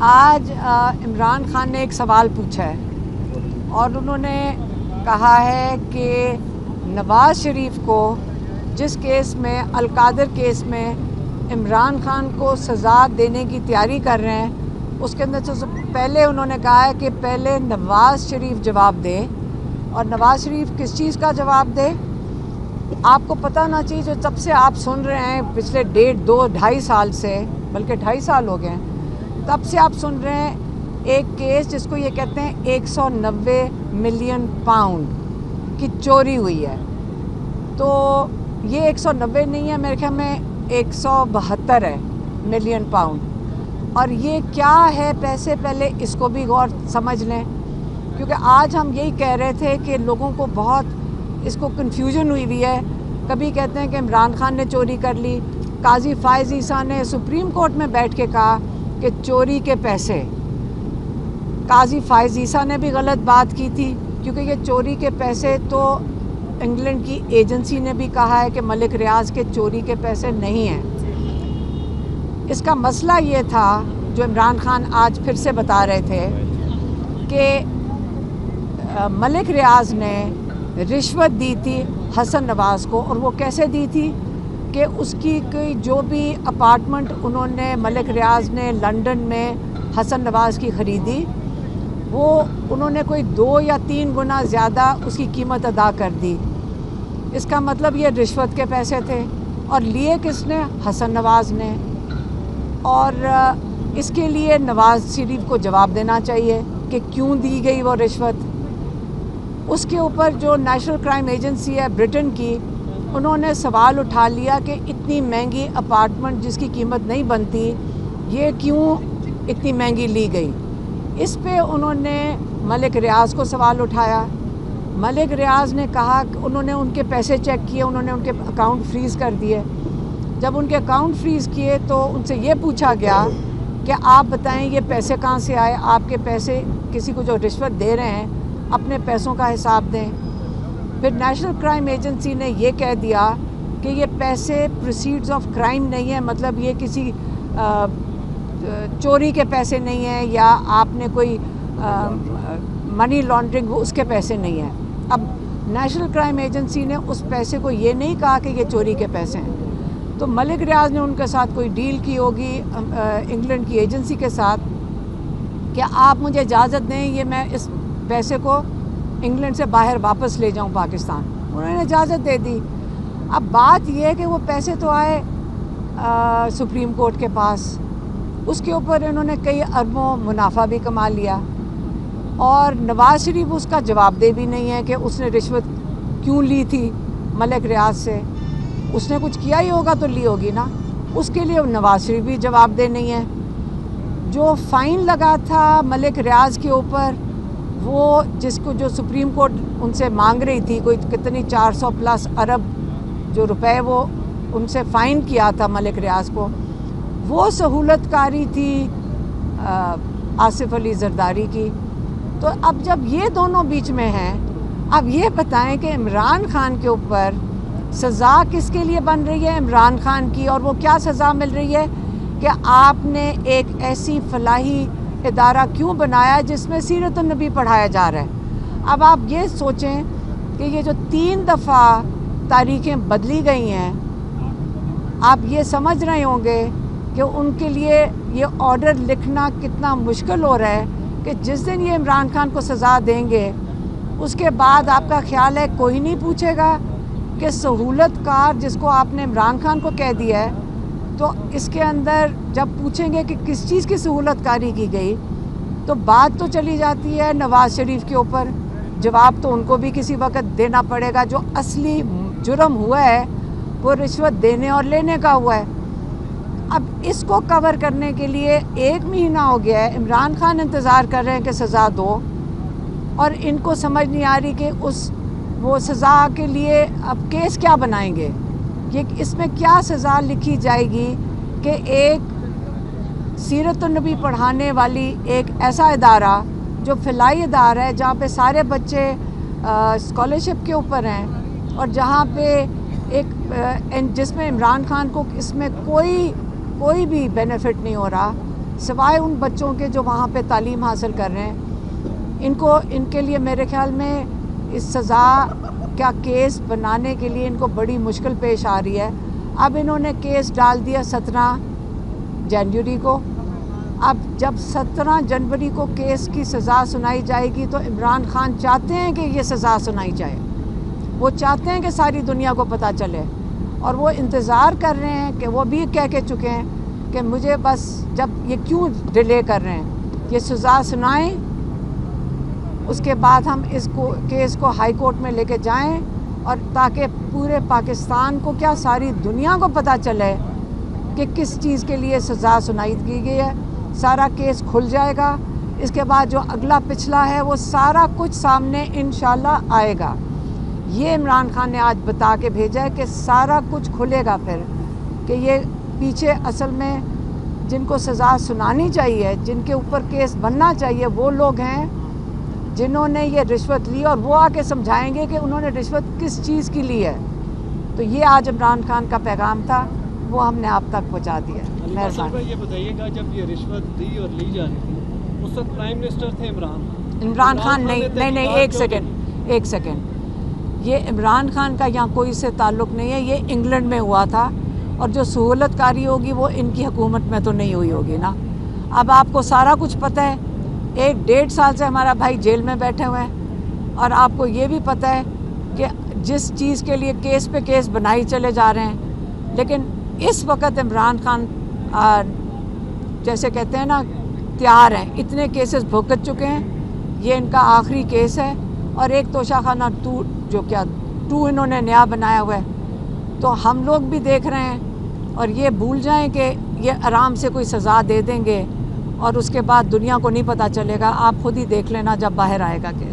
آج عمران خان نے ایک سوال پوچھا ہے اور انہوں نے کہا ہے کہ نواز شریف کو جس کیس میں القادر کیس میں عمران خان کو سزا دینے کی تیاری کر رہے ہیں، اس کے اندر سے پہلے انہوں نے کہا ہے کہ پہلے نواز شریف جواب دے۔ اور نواز شریف کس چیز کا جواب دے؟ آپ کو پتہ ہونا چاہیے، جو تب سے آپ سن رہے ہیں پچھلے 1.5-2-2.5 سال سے، بلکہ 2.5 سال ہو گئے ہیں، تب سے آپ سن رہے ہیں ایک کیس جس کو یہ کہتے ہیں 190 ملین پاؤنڈ کی چوری ہوئی ہے۔ تو یہ 190 نہیں ہے، میرے خیال میں 172 ہے ملین پاؤنڈ۔ اور یہ کیا ہے پیسے، پہلے اس کو بھی غور سمجھ لیں، کیونکہ آج ہم یہی کہہ رہے تھے کہ لوگوں کو بہت اس کو کنفیوژن ہوئی ہے۔ کبھی کہتے ہیں کہ عمران خان نے چوری کر لی، قاضی فائز عیسیٰ نے سپریم کورٹ میں بیٹھ کے کہا کہ چوری کے پیسے، قاضی فائز عیسیٰ نے بھی غلط بات کی تھی، کیونکہ یہ چوری کے پیسے تو انگلینڈ کی ایجنسی نے بھی کہا ہے کہ ملک ریاض کے چوری کے پیسے نہیں ہیں۔ اس کا مسئلہ یہ تھا جو عمران خان آج پھر سے بتا رہے تھے کہ ملک ریاض نے رشوت دی تھی حسن نواز کو، اور وہ کیسے دی تھی کہ اس کی کوئی جو بھی اپارٹمنٹ انہوں نے ملک ریاض نے لنڈن میں حسن نواز کی خریدی، وہ انہوں نے کوئی 2 یا 3 گنا زیادہ اس کی قیمت ادا کر دی۔ اس کا مطلب یہ رشوت کے پیسے تھے، اور لیے کس نے؟ حسن نواز نے۔ اور اس کے لیے نواز شریف کو جواب دینا چاہیے کہ کیوں دی گئی وہ رشوت۔ اس کے اوپر جو نیشنل کرائم ایجنسی ہے برٹن کی، انہوں نے سوال اٹھا لیا کہ اتنی مہنگی اپارٹمنٹ جس کی قیمت نہیں بنتی، یہ کیوں اتنی مہنگی لی گئی۔ اس پہ انہوں نے ملک ریاض کو سوال اٹھایا۔ ملک ریاض نے کہا کہ انہوں نے ان کے پیسے چیک کیے، انہوں نے ان کے اکاؤنٹ فریز کر دیے۔ جب ان کے اکاؤنٹ فریز کیے تو ان سے یہ پوچھا گیا کہ آپ بتائیں یہ پیسے کہاں سے آئے، آپ کے پیسے کسی کو جو رشوت دے رہے ہیں اپنے پیسوں کا حساب دیں۔ پھر نیشنل کرائم ایجنسی نے یہ کہہ دیا کہ یہ پیسے پروسیڈز آف کرائم نہیں ہیں، مطلب یہ کسی چوری کے پیسے نہیں ہیں یا آپ نے کوئی منی لانڈرنگ اس کے پیسے نہیں ہیں۔ اب نیشنل کرائم ایجنسی نے اس پیسے کو یہ نہیں کہا کہ یہ چوری کے پیسے ہیں، تو ملک ریاض نے ان کے ساتھ کوئی ڈیل کی ہوگی انگلینڈ کی ایجنسی کے ساتھ کہ آپ مجھے اجازت دیں یہ میں اس پیسے کو انگلینڈ سے باہر واپس لے جاؤں پاکستان۔ انہوں نے اجازت دے دی۔ اب بات یہ ہے کہ وہ پیسے تو آئے سپریم کورٹ کے پاس، اس کے اوپر انہوں نے کئی اربوں منافع بھی کما لیا، اور نواز شریف اس کا جواب دے بھی نہیں ہے کہ اس نے رشوت کیوں لی تھی ملک ریاض سے۔ اس نے کچھ کیا ہی ہوگا تو لی ہوگی نا، اس کے لیے نواز شریف بھی جواب دے نہیں ہے۔ جو فائن لگا تھا ملک ریاض کے اوپر، وہ جس کو جو سپریم کورٹ ان سے مانگ رہی تھی، کوئی کتنی 400+ ارب جو روپے وہ ان سے فائن کیا تھا ملک ریاض کو، وہ سہولت کاری تھی آصف علی زرداری کی۔ تو اب جب یہ دونوں بیچ میں ہیں، اب یہ بتائیں کہ عمران خان کے اوپر سزا کس کے لیے بن رہی ہے؟ عمران خان کی۔ اور وہ کیا سزا مل رہی ہے کہ آپ نے ایک ایسی فلاحی ادارہ کیوں بنایا جس میں سیرت النبی پڑھایا جا رہا ہے۔ اب آپ یہ سوچیں کہ یہ جو 3 دفعہ تاریخیں بدلی گئی ہیں، آپ یہ سمجھ رہے ہوں گے کہ ان کے لیے یہ آرڈر لکھنا کتنا مشکل ہو رہا ہے کہ جس دن یہ عمران خان کو سزا دیں گے، اس کے بعد آپ کا خیال ہے کوئی نہیں پوچھے گا کہ سہولت کار جس کو آپ نے عمران خان کو کہہ دیا ہے، تو اس کے اندر جب پوچھیں گے کہ کس چیز کی سہولت کاری کی گئی، تو بات تو چلی جاتی ہے نواز شریف کے اوپر۔ جواب تو ان کو بھی کسی وقت دینا پڑے گا۔ جو اصلی جرم ہوا ہے وہ رشوت دینے اور لینے کا ہوا ہے۔ اب اس کو کور کرنے کے لیے 1 مہینہ ہو گیا ہے، عمران خان انتظار کر رہے ہیں کہ سزا دو، اور ان کو سمجھ نہیں آ رہی کہ وہ سزا کے لیے اب کیس کیا بنائیں گے، یہ اس میں کیا سزا لکھی جائے گی کہ ایک سیرت النبی پڑھانے والی ایک ایسا ادارہ جو فلاحی ادارہ ہے، جہاں پہ سارے بچے اسکالرشپ کے اوپر ہیں، اور جہاں پہ جس میں عمران خان کو اس میں کوئی بھی بینیفٹ نہیں ہو رہا، سوائے ان بچوں کے جو وہاں پہ تعلیم حاصل کر رہے ہیں، ان کے لیے میرے خیال میں اس سزا کا کیس بنانے کے لیے ان کو بڑی مشکل پیش آ رہی ہے۔ اب انہوں نے کیس ڈال دیا 17 جنوری کو۔ اب جب 17 جنوری کو کیس کی سزا سنائی جائے گی تو عمران خان چاہتے ہیں کہ یہ سزا سنائی جائے، وہ چاہتے ہیں کہ ساری دنیا کو پتہ چلے، اور وہ انتظار کر رہے ہیں کہ وہ بھی کہہ چکے ہیں کہ مجھے بس جب یہ کیوں ڈیلے کر رہے ہیں، یہ سزا سنائیں، اس کے بعد ہم اس کیس کو ہائی کورٹ میں لے کے جائیں، اور تاکہ پورے پاکستان کو کیا ساری دنیا کو پتہ چلے کہ کس چیز کے لیے سزا سنائی کی گئی ہے۔ سارا کیس کھل جائے گا، اس کے بعد جو اگلا پچھلا ہے وہ سارا کچھ سامنے انشاءاللہ آئے گا۔ یہ عمران خان نے آج بتا کے بھیجا ہے کہ سارا کچھ کھلے گا پھر، کہ یہ پیچھے اصل میں جن کو سزا سنانی چاہیے، جن کے اوپر کیس بننا چاہیے، وہ لوگ ہیں جنہوں نے یہ رشوت لی، اور وہ آ کے سمجھائیں گے کہ انہوں نے رشوت کس چیز کی لی ہے۔ تو یہ آج عمران خان کا پیغام تھا، وہ ہم نے آپ تک پہنچا دیا۔ مہربانی۔ یہ بتائیے گا، جب یہ رشوت دی اور لی جا رہی تھی اس وقت پرائم منسٹر تھے عمران خان نہیں، ایک سیکنڈ، یہ عمران خان کا یہاں کوئی سے تعلق نہیں ہے، یہ انگلینڈ میں ہوا تھا، اور جو سہولت کاری ہوگی وہ ان کی حکومت میں تو نہیں ہوئی ہوگی نا۔ اب آپ کو سارا کچھ پتہ ہے، 1.5 سال سے ہمارا بھائی جیل میں بیٹھے ہوئے ہیں، اور آپ کو یہ بھی پتہ ہے کہ جس چیز کے لیے کیس پہ کیس بنائی چلے جا رہے ہیں، لیکن اس وقت عمران خان جیسے کہتے ہیں نا تیار ہیں، اتنے کیسز بھگت چکے ہیں، یہ ان کا آخری کیس ہے، اور ایک توشہ خانہ 2 انہوں نے نیا بنایا ہوا ہے۔ تو ہم لوگ بھی دیکھ رہے ہیں، اور یہ بھول جائیں کہ یہ آرام سے کوئی سزا دے دیں گے، اور اس کے بعد دنیا کو نہیں پتہ چلے گا۔ آپ خود ہی دیکھ لینا جب باہر آئے گا کیس۔